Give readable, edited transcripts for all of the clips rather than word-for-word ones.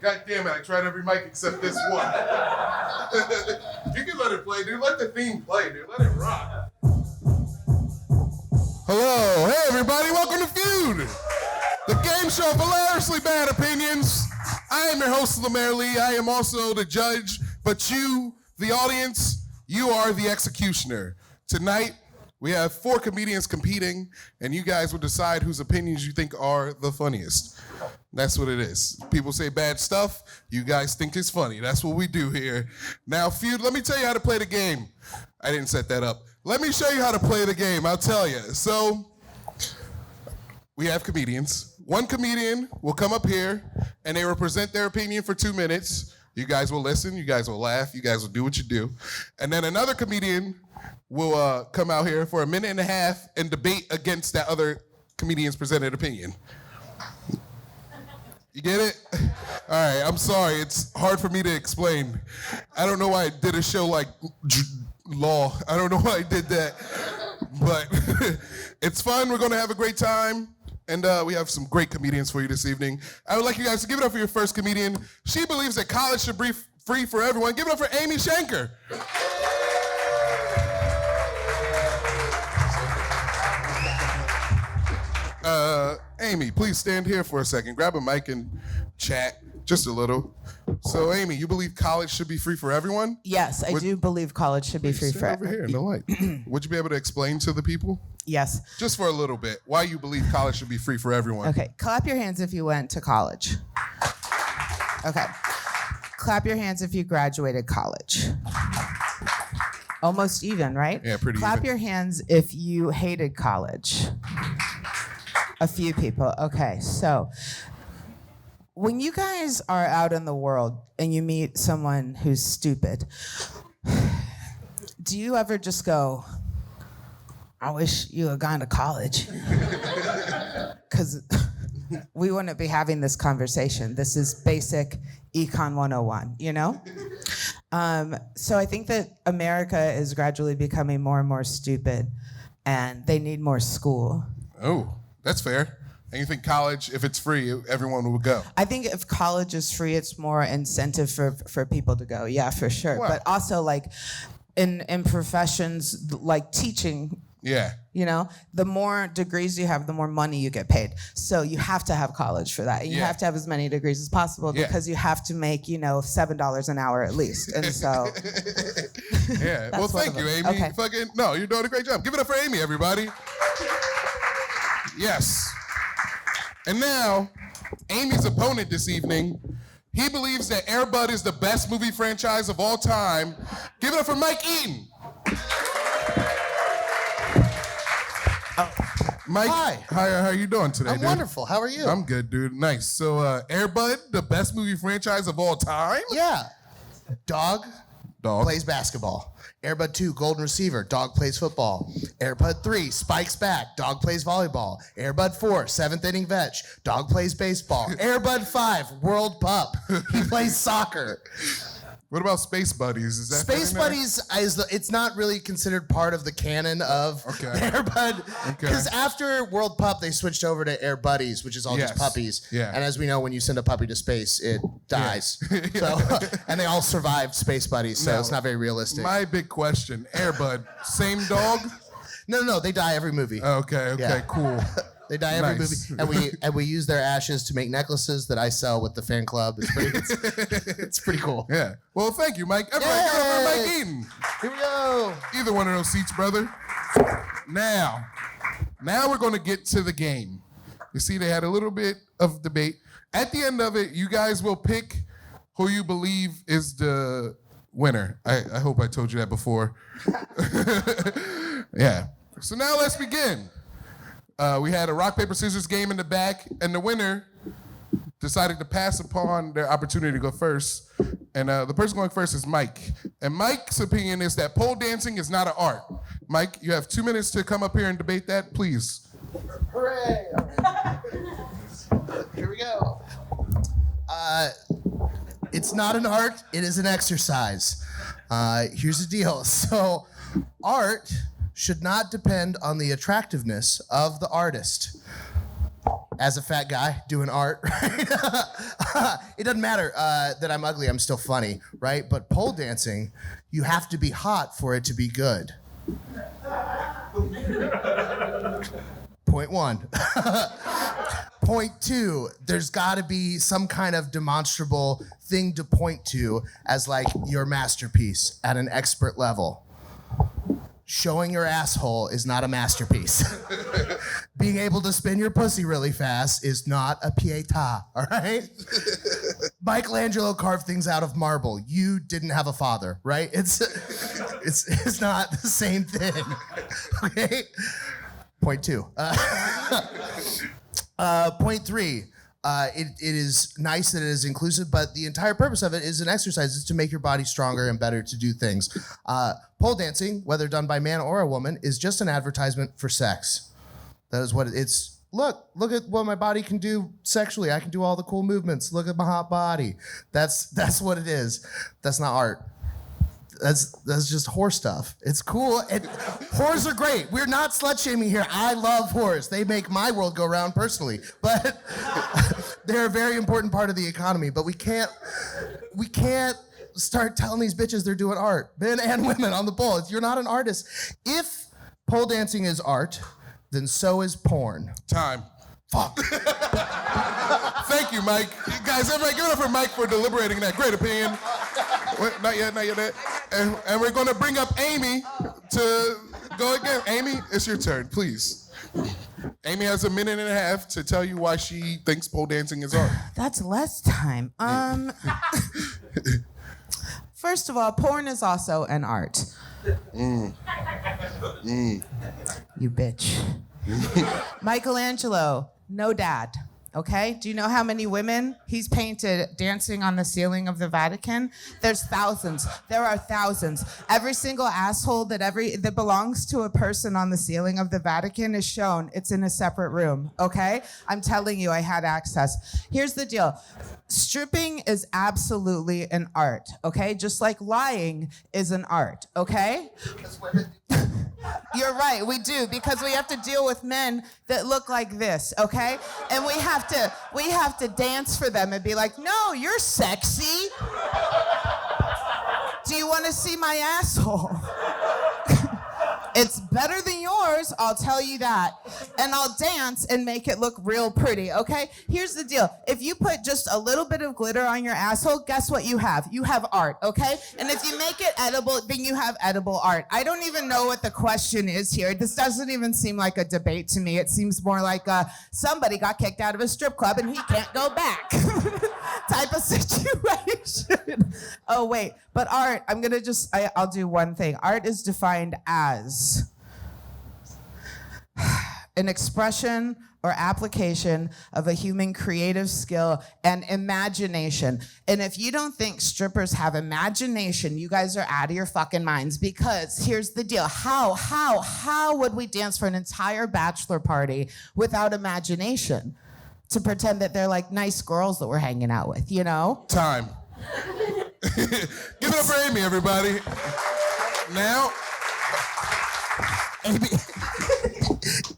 God damn it, I tried every mic except this one. You can let it play, dude. Let the theme play, dude. Let it rock. Hello. Hey, everybody. Welcome to Feud, the game show of hilariously bad opinions. I am your host, Lemaire Lee. I am also the judge, but you, the audience, you are the executioner. Tonight, we have 4 comedians competing, and you guys will decide whose opinions you think are the funniest. That's what it is. People say bad stuff. You guys think it's funny. That's what we do here. Now, Feud, let me tell you how to play the game. I didn't set that up. Let me show you how to play the game. I'll tell you. So, we have comedians. One comedian will come up here, and they will present their opinion for 2 minutes. You guys will listen. You guys will laugh. You guys will do what you do. And then another comedian will come out here for 1.5 minutes and debate against that other comedian's presented opinion. You get it? All right, I'm sorry. It's hard for me to explain. I don't know why I did a show like Law. I don't know why I did that. But it's fun. We're going to have a great time. And we have some great comedians for you this evening. I would like you guys to give it up for your first comedian. She believes that college should be free for everyone. Give it up for Amy Shanker. Amy, please stand here for a second. Grab a mic and chat just a little. So, Amy, you believe college should be free for everyone? Yes, I do believe college should be free for everyone. Over here in the light. Would you be able to explain to the people? Yes. Just for a little bit, why you believe college should be free for everyone. Okay, clap your hands if you went to college. Okay. Clap your hands if you graduated college. Almost even, right? Yeah, pretty Clap even. your hands if you hated college. A few people. Okay, so when you guys are out in the world and you meet someone who's stupid, do you ever just go, I wish you had gone to college? Because we wouldn't be having this conversation. This is basic Econ 101, you know? So I think that America is gradually becoming more and more stupid, and they need more school. Oh, that's fair. And you think college, if it's free, everyone will go? I think if college is free, it's more incentive for people to go. Yeah, for sure. Wow. But also, like, in professions like teaching, Yeah. you know, the more degrees you have, the more money you get paid. So you have to have college for that. And you have to have as many degrees as possible because you have to make, $7 an hour at least. And so... Yeah. Well, thank you, Amy. Okay. No, you're doing a great job. Give it up for Amy, everybody. Yes. And now, Amy's opponent this evening, he believes that Air Bud is the best movie franchise of all time. Give it up for Mike Eaton. Mike, Hi. How are you doing today, I'm dude? wonderful. How are you? I'm good, dude. Nice. So, Air Bud, the best movie franchise of all time? Yeah. Dog Dog. plays basketball. Air Bud 2, Golden Receiver. Dog plays football. Air Bud 3, Spikes Back. Dog plays volleyball. Air Bud 4, 7th Inning Vetch. Dog plays baseball. Air Bud 5, World Pup. He plays soccer. What about Space Buddies? Is that Space in there? Buddies, it's not really considered part of the canon of Air Bud. Because after World Pup, they switched over to Air Buddies, which is all just puppies. Yeah. And as we know, when you send a puppy to space, it dies. So, and they all survived Space Buddies, so it's not very realistic. My big question, Air Bud, same dog? No, they die every movie. Okay, Yeah. cool. They die every Nice. movie, and we use their ashes to make necklaces that I sell with the fan club. It's pretty cool. Yeah. Well, thank you, Mike. Everybody, give it up for Mike Eaton. Here we go. Either one of those seats, brother. Now we're going to get to the game. You see, they had a little bit of debate. At the end of it, you guys will pick who you believe is the winner. I hope I told you that before. Yeah. So now let's begin. We had a rock, paper, scissors game in the back, and the winner decided to pass upon their opportunity to go first. And the person going first is Mike. And Mike's opinion is that pole dancing is not an art. Mike, you have 2 minutes to come up here and debate that, please. Hooray! Here we go. It's not an art, it is an exercise. Here's the deal. So, art should not depend on the attractiveness of the artist. as a fat guy doing art, right? It doesn't matter that I'm ugly, I'm still funny, right? But pole dancing, you have to be hot for it to be good. Point one. Point two, there's gotta be some kind of demonstrable thing to point to as like your masterpiece at an expert level. Showing your asshole is not a masterpiece. Being able to spin your pussy really fast is not a pietà, all right? Michelangelo carved things out of marble. You didn't have a father, right? It's not the same thing, okay? Point two. Point three. It is nice that it is inclusive, but the entire purpose of it is an exercise. It's to make your body stronger and better to do things. Pole dancing, whether done by man or a woman, is just an advertisement for sex. That is what it's. Look at what my body can do sexually. I can do all the cool movements. Look at my hot body. That's what it is. That's not art. That's just whore stuff. It's cool. And whores are great. We're not slut shaming here. I love whores. They make my world go round personally. But they're a very important part of the economy. But we can't start telling these bitches they're doing art. Men and women on the pole. You're not an artist. If pole dancing is art, then so is porn. Time. Fuck. Thank you, Mike. You guys, everybody give it up for Mike for deliberating that great opinion. Wait, not yet. And we're gonna bring up Amy to go again. Amy, it's your turn, please. Amy has a minute and a half to tell you why she thinks pole dancing is art. That's less time. First of all, porn is also an art. You bitch. Michelangelo, no dad. Okay? Do you know how many women he's painted dancing on the ceiling of the Vatican? There's thousands. There are thousands. Every single asshole that belongs to a person on the ceiling of the Vatican is shown. It's in a separate room. Okay? I'm telling you, I had access. Here's the deal. Stripping is absolutely an art. Okay? Just like lying is an art. Okay? You're right, we do, because we have to deal with men that look like this, okay? And we have to dance for them and be like, no, you're sexy. Do you want to see my asshole? It's better than yours, I'll tell you that. And I'll dance and make it look real pretty, okay? Here's the deal. If you put just a little bit of glitter on your asshole, guess what you have? You have art, okay? And if you make it edible, then you have edible art. I don't even know what the question is here. This doesn't even seem like a debate to me. It seems more like somebody got kicked out of a strip club and he can't go back type of situation. Oh, wait. But art, I'll do one thing. Art is defined as an expression or application of a human creative skill and imagination. And if you don't think strippers have imagination, you guys are out of your fucking minds, because here's the deal. How would we dance for an entire bachelor party without imagination? To pretend that they're like nice girls that we're hanging out with, you know? Time. Give it up for Amy, everybody. Now, Amy.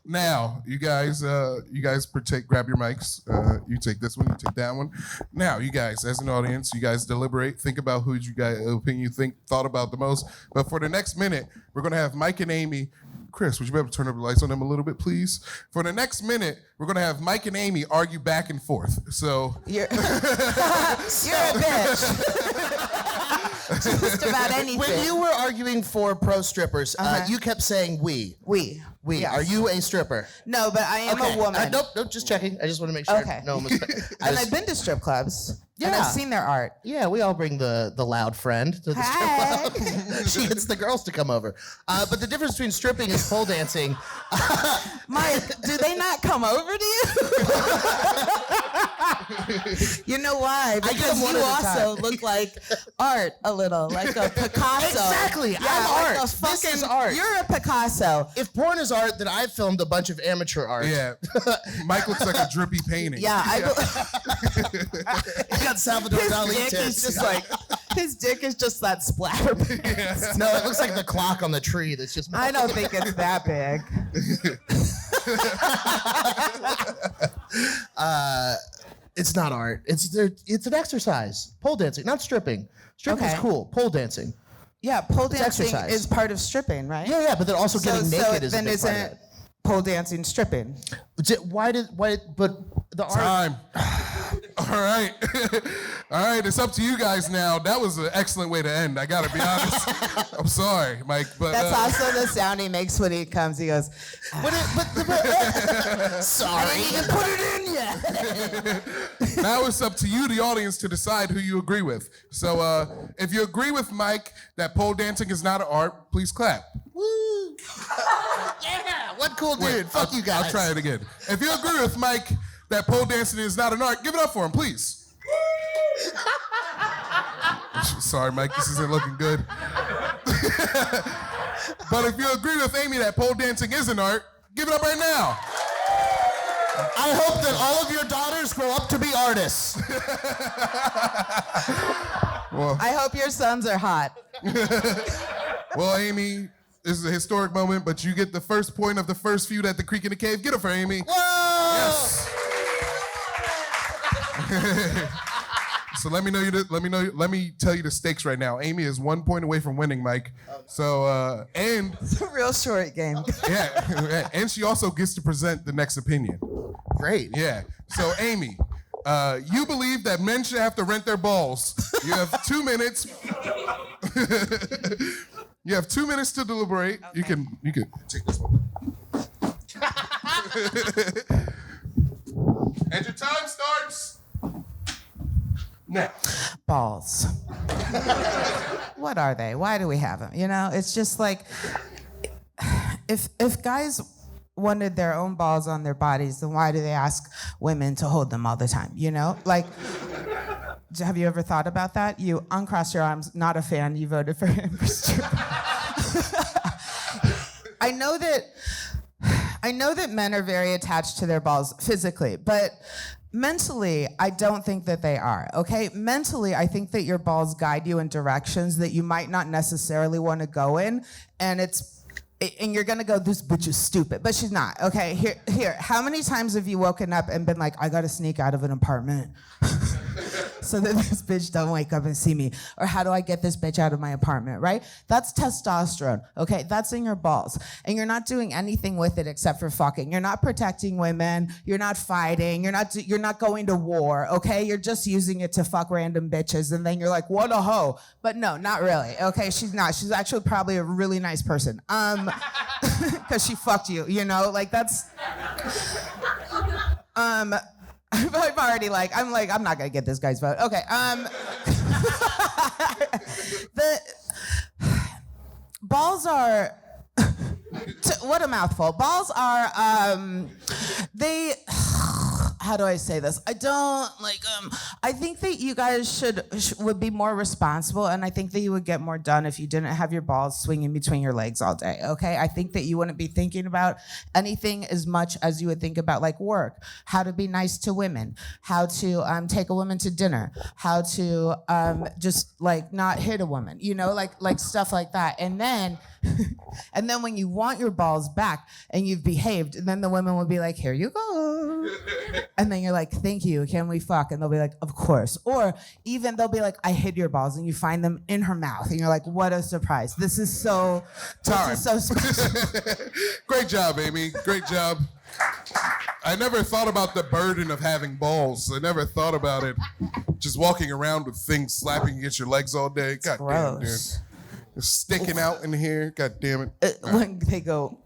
Now, you guys grab your mics. You take this one, you take that one. Now, you guys, as an audience, you guys deliberate. Think about who you guys opinion you thought about the most. But for the next minute, we're gonna have Mike and Amy. Chris, would you be able to turn up the lights on them a little bit, please? For the next minute, we're gonna have Mike and Amy argue back and forth. So you're a bitch. Just about anything. When you were arguing for pro strippers, you kept saying we. We. Yes. Are you a stripper? No, but I am a woman. Nope, just checking. I just want to make sure. Okay. No one was. And I've been to strip clubs. Yeah. And I've seen their art. Yeah, we all bring the loud friend to the strip club. She gets the girls to come over. But the difference between stripping and pole dancing. Mike, do they not come over to you? You know why? Because you also look like art a little, like a Picasso. Exactly. Yeah, I'm like art. This is art. You're a Picasso. If porn is art, then I've filmed a bunch of amateur art. Yeah. Mike looks like a drippy painting. Yeah. He got Salvador Dali his dick is just that splatter. Yeah. No, it looks like the clock on the tree that's just. I don't think it's that big. It's not art. It's an exercise. Pole dancing, not stripping. Stripping is Okay. cool. Pole dancing. Yeah, pole dancing exercise. is part of stripping, right? Yeah, but then also getting naked is a then big part of isn't it. pole dancing stripping? Why? But the art. Time. All right. All right, it's up to you guys now. That was an excellent way to end. I got to be honest. I'm sorry, Mike. But That's also the sound he makes when he comes. He goes, Sorry. I didn't even put it in yet. now it's up to you, the audience, to decide who you agree with. So if you agree with Mike that pole dancing is not an art, please clap. Woo. Yeah. What cool dude. Wait, Fuck you guys. I'll try it again. If you agree with Mike that pole dancing is not an art, give it up for him, please. Sorry, Mike, this isn't looking good. But if you agree with Amy that pole dancing is an art, give it up right now. I hope that all of your daughters grow up to be artists. I hope your sons are hot. Well, Amy, this is a historic moment, but you get the first point of the first feud at the Creek in the Cave. Get it for Amy. Whoa! Yes. So let me tell you the stakes right now. Amy is 1 point away from winning, Mike. So and It's a real short game. yeah, and she also gets to present the next opinion. Great. Yeah. So Amy, you believe that men should have to rent their balls. You have 2 minutes. You have 2 minutes to deliberate. Okay. You can take this one. And your time starts now. Balls. What are they? Why do we have them? You know, it's just like if guys wanted their own balls on their bodies, then why do they ask women to hold them all the time? You know, like. Have you ever thought about that? You uncross your arms, not a fan, you voted for him. I know that men are very attached to their balls physically, but mentally, I don't think that they are, okay? Mentally, I think that your balls guide you in directions that you might not necessarily want to go in, and you're gonna go, this bitch is stupid, but she's not, okay? Here, how many times have you woken up and been like, I gotta sneak out of an apartment so that this bitch don't wake up and see me? Or how do I get this bitch out of my apartment, right? That's testosterone, okay? That's in your balls. And you're not doing anything with it except for fucking. You're not protecting women, you're not fighting, you're not going to war, okay? You're just using it to fuck random bitches, and then you're like, what a hoe. But no, not really, okay? She's not. She's actually probably a really nice person. Because she fucked you, you know? Like, that's... I'm already like, I'm not gonna get this guy's vote. Okay, the balls are, what a mouthful. Balls are, they, how do I say this? I don't, I think that you guys would be more responsible, and I think that you would get more done if you didn't have your balls swinging between your legs all day, okay? I think that you wouldn't be thinking about anything as much as you would think about, like, work, how to be nice to women, how to take a woman to dinner, how to just, like, not hit a woman, you know, like stuff like that. And then when you want your balls back and you've behaved, then the women will be like, here you go. And then you're like, thank you, can we fuck? And they'll be like, of course. Or even they'll be like, I hid your balls, and you find them in her mouth. And you're like, what a surprise. This is so special. Great job, Amy. Great job. I never thought about the burden of having balls. I never thought about it. Just walking around with things slapping against your legs all day. God damn, dude. It's sticking out in here. God damn it. When they go...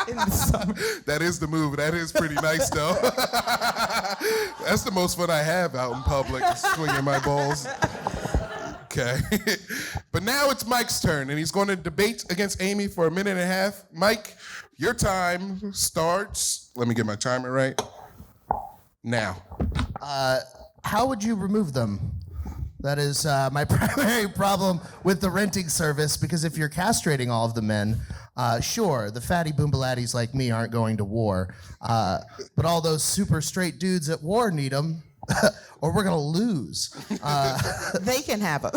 in the summer. That is the move. That is pretty nice, though. That's the most fun I have out in public, swinging my balls. Okay. But now it's Mike's turn, and he's going to debate against Amy for 1.5 minutes. Mike, your time starts. Let me get my timer right. Now. How would you remove them? That is my primary problem with the renting service, because if you're castrating all of the men, sure, the fatty boombalatties like me aren't going to war, but all those super straight dudes at war need them. or we're gonna lose. They can have them.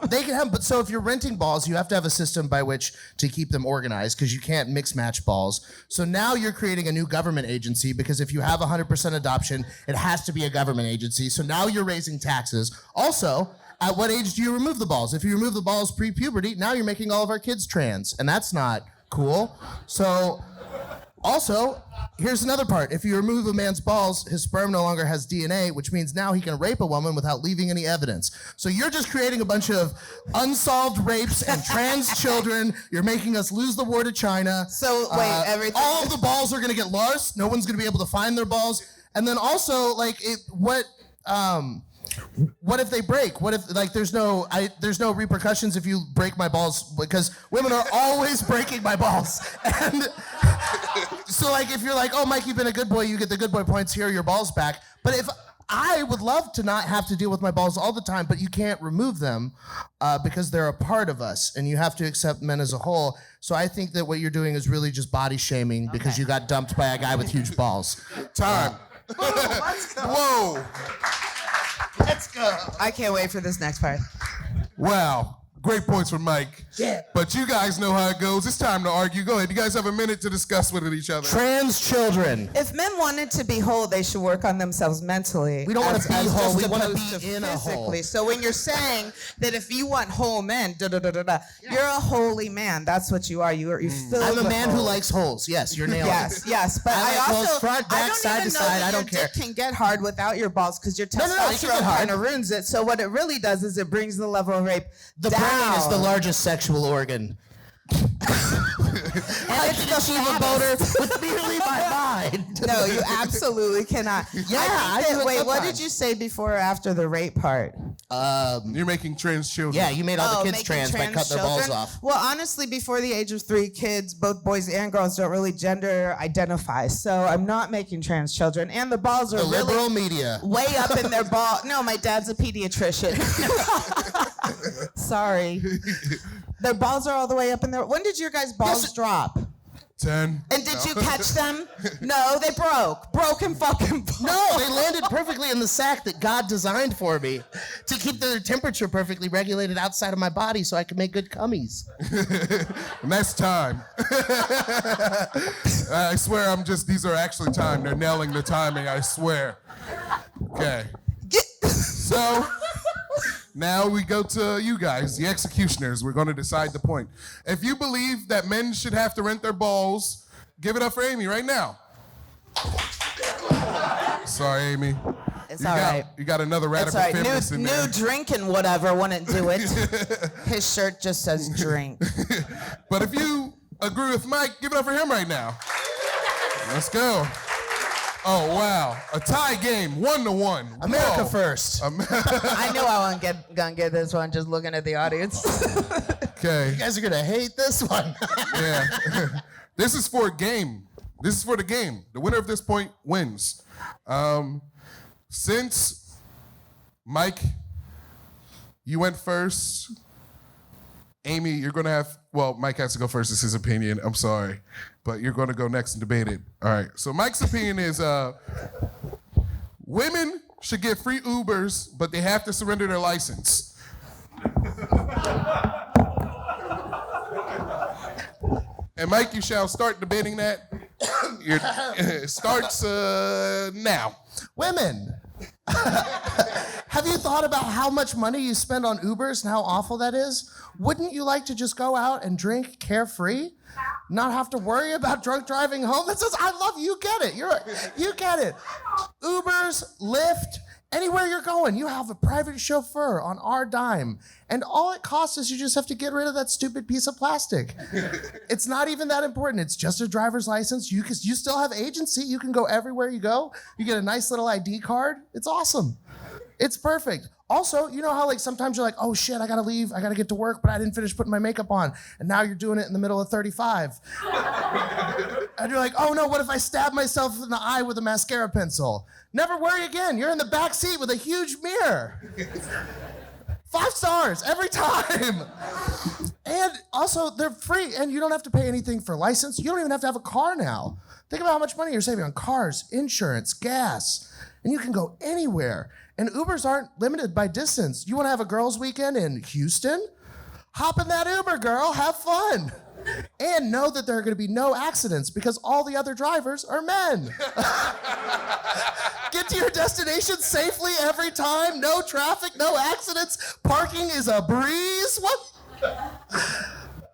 They can have, but so if you're renting balls, you have to have a system by which to keep them organized because you can't mix match balls. So now you're creating a new government agency because if you have 100% adoption, it has to be a government agency. So now you're raising taxes. Also, at what age do you remove the balls? If you remove the balls pre-puberty, now you're making all of our kids trans, and that's not cool. So also, here's another part. If you remove a man's balls, his sperm no longer has DNA, which means now he can rape a woman without leaving any evidence. So you're just creating a bunch of unsolved rapes and trans children. You're making us lose the war to China. So, wait, everything... All of the balls are going to get lost. No one's going to be able to find their balls. And then also, like, what if they break? What if, like, there's no repercussions if you break my balls, because women are always breaking my balls. And so, like, if you're like, oh, Mike, you've been a good boy, you get the good boy points, here are your balls back. But if I would love to not have to deal with my balls all the time, but you can't remove them because they're a part of us, and you have to accept men as a whole. So I think that what you're doing is really just body shaming because you got dumped by a guy with huge balls. Time. Let's go. Whoa. Let's go. I can't wait for this next part. Wow. Great points from Mike. Yeah. But you guys know how it goes. It's time to argue. Go ahead. You guys have a minute to discuss with each other. Trans children. If men wanted to be whole, they should work on themselves mentally. We don't want to be whole. We want to opposed be in a hole. So when you're saying that if you want whole men, you're a holy man. That's what you are. You're filled I'm a with man who holes. likes holes. Yes, you're nailing it. Yes. But I like I holes also front, back, I don't side even to know side. that I don't your care. dick can get hard without your balls because your No, it can get testosterone hard. kind of ruins it. So what it really does is it brings the level of rape The down. brain is the largest sexual organ. And I can achieve a boner with merely my mind. No, you absolutely cannot. Wait, what did you say before or after the rape part? You're making trans children. Yeah, you made all the kids making trans by cutting their balls off. Well, honestly, before the age of 3, kids, both boys and girls, don't really gender identify. So I'm not making trans children. And the balls are The really liberal media. way up in their ball. No, my dad's a pediatrician. Sorry. Their balls are all the way up in there. When did your guys' balls drop? 10. And did you catch them? No, they broke. Broken fucking balls. No, they landed perfectly in the sack that God designed for me to keep their temperature perfectly regulated outside of my body so I could make good cummies. And that's time. I swear these are actually time. They're nailing the timing, I swear. Okay. So, now we go to you guys, the executioners. We're going to decide the point. If you believe that men should have to rent their balls, give it up for Amy right now. Sorry, Amy. It's all right. You got another It's radical all right. feminist in there. New drink and whatever wouldn't do it. His shirt just says drink. But if you agree with Mike, give it up for him right now. Let's go. Oh, wow. A tie game, 1-1. America Whoa. first. I knew I wasn't gonna get this one just looking at the audience. Okay. You guys are going to hate this one. Yeah. This is for a game. This is for the game. The winner of this point wins. Since Mike, you went first, Amy, you're going to have, well, Mike has to go first. It's his opinion. I'm sorry. But you're going to go next and debate it. All right. So Mike's opinion is women should get free Ubers, but they have to surrender their license. And Mike, you shall start debating that. It starts now. Women. Have you thought about how much money you spend on Ubers and how awful that is? Wouldn't you like to just go out and drink carefree? Not have to worry about drunk driving home? That says, I love you. Get it. You get it. Ubers, Lyft, anywhere you're going, you have a private chauffeur on our dime. And all it costs is you just have to get rid of that stupid piece of plastic. It's not even that important. It's just a driver's license. You still have agency. You can go everywhere you go. You get a nice little ID card. It's awesome. It's perfect. Also, you know how like sometimes you're like, oh shit, I gotta leave, I gotta get to work, but I didn't finish putting my makeup on. And now you're doing it in the middle of 35. And you're like, oh no, what if I stab myself in the eye with a mascara pencil? Never worry again, you're in the back seat with a huge mirror. 5 stars every time. And also, they're free, and you don't have to pay anything for license. You don't even have to have a car now. Think about how much money you're saving on cars, insurance, gas. and you can go anywhere. And Ubers aren't limited by distance. You want to have a girls' weekend in Houston? Hop in that Uber, girl. Have fun. And know that there are going to be no accidents because all the other drivers are men. Get to your destination safely every time. No traffic, no accidents. Parking is a breeze. What?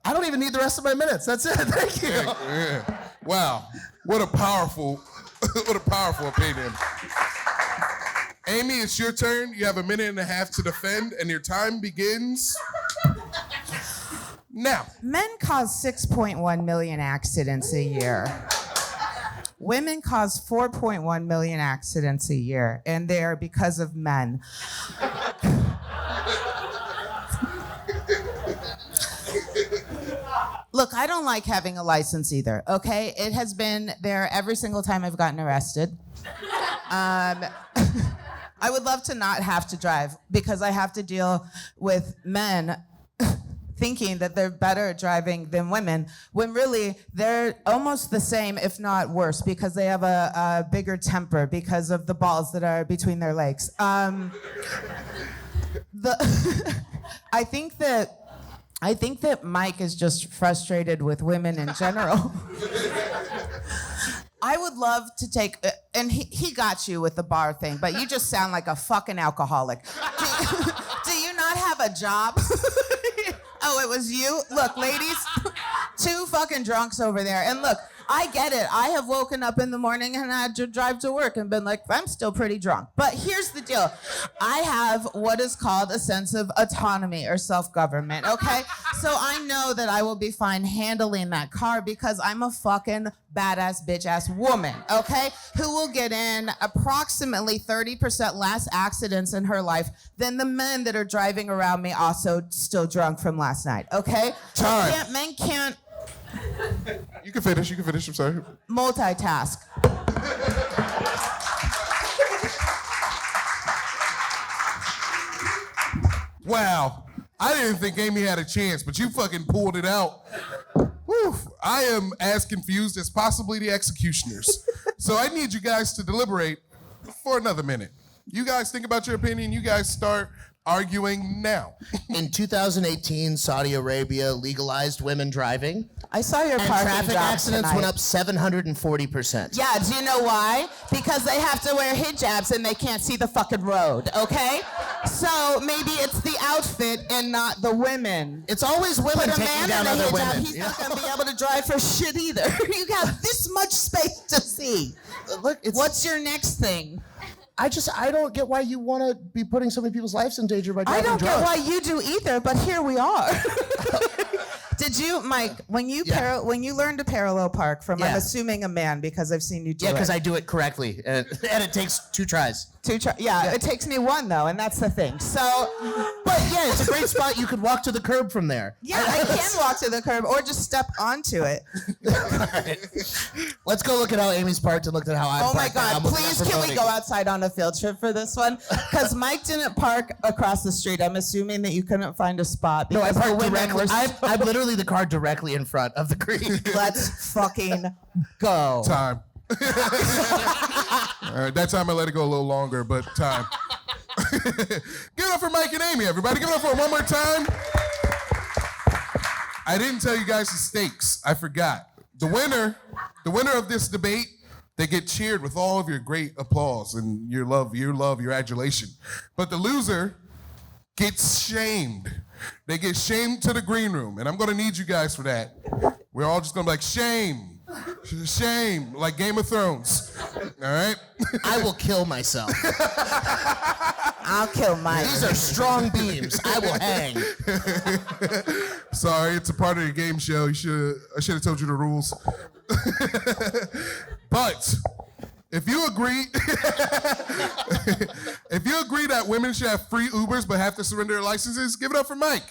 I don't even need the rest of my minutes. That's it. Thank you. Yeah. Wow. What a powerful opinion. Amy, it's your turn. You have 1.5 minutes to defend, and your time begins now. Men cause 6.1 million accidents a year. Women cause 4.1 million accidents a year, and they are because of men. Look, I don't like having a license either, okay? It has been there every single time I've gotten arrested. I would love to not have to drive because I have to deal with men thinking that they're better at driving than women, when really they're almost the same, if not worse, because they have a bigger temper because of the balls that are between their legs. I think that Mike is just frustrated with women in general. I would love to take, and he got you with the bar thing, but you just sound like a fucking alcoholic. Do you not have a job? Oh, it was you? Look, ladies, 2 fucking drunks over there. And look, I get it. I have woken up in the morning and I had to drive to work and been like, I'm still pretty drunk. But here's the deal. I have what is called a sense of autonomy or self-government, okay? So I know that I will be fine handling that car because I'm a fucking badass bitch-ass woman, okay? Who will get in approximately 30% less accidents in her life than the men that are driving around me also still drunk from last night, okay? Time. Men can't You can finish, I'm sorry. multitask. Wow. I didn't think Amy had a chance, but you fucking pulled it out. Whew. I am as confused as possibly the executioners. So I need you guys to deliberate for another minute. You guys think about your opinion. You guys start arguing now. In 2018, Saudi Arabia legalized women driving. I saw your And parking traffic job accidents tonight. went up 740%. Yeah, do you know why? Because they have to wear hijabs and they can't see the fucking road, okay? So maybe it's the outfit and not the women. It's always women Put a taking man down in a other hijab, women. he's not gonna be able to drive for shit either. You got this much space to see. Look, What's your next thing? I don't get why you want to be putting so many people's lives in danger by I driving don't drunk. get why you do either, but here we are. Did you, Mike, when you learned to parallel park from, I'm Yeah. assuming a man because I've seen you do it. Yeah, because I do it correctly, and it takes 2 tries. It takes me 1 though, and that's the thing. So, But yeah, it's a great spot. You could walk to the curb from there. yeah, I can walk to the curb or just step onto it. Let's go look at how Amy's parked and look at how I Oh my parked. I'm God, looking at please can we promoting. go outside on a field trip for this one? Because Mike didn't park across the street. I'm assuming that you couldn't find a spot. No, I because the parked women directly. were I'm literally the car directly in front of the creek. Let's fucking go. Time. All right, that time I let it go a little longer, but time. Give it up for Mike and Amy, everybody. Give it up for them one more time. I didn't tell you guys the stakes. I forgot. The winner of this debate, they get cheered with all of your great applause and your love, your adulation. But the loser gets shamed. They get shamed to the green room, and I'm gonna need you guys for that. We're all just gonna be like, shame, shame, like Game of Thrones. All right? I will kill myself. I'll kill Mike. These are strong beams. I will hang. Sorry, it's a part of the game show. I should have told you the rules. But if you agree, that women should have free Ubers but have to surrender their licenses, give it up for Mike.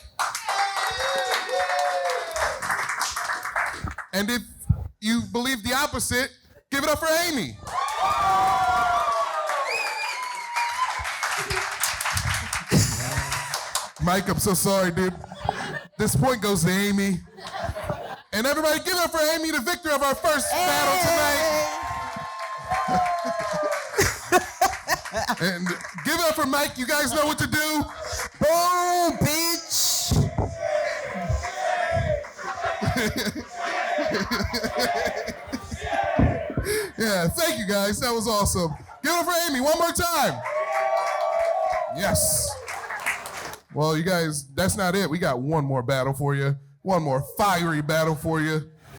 And if you believe the opposite, give it up for Amy. Mike, I'm so sorry, dude. This point goes to Amy. And everybody, give it up for Amy, the victor of our first battle tonight. And give it up for Mike. You guys know what to do. Boom, bitch. Yeah, thank you guys. That was awesome. Give it up for Amy one more time. Yes. Well, you guys, that's not it. We got one more battle for you. One more fiery battle for you.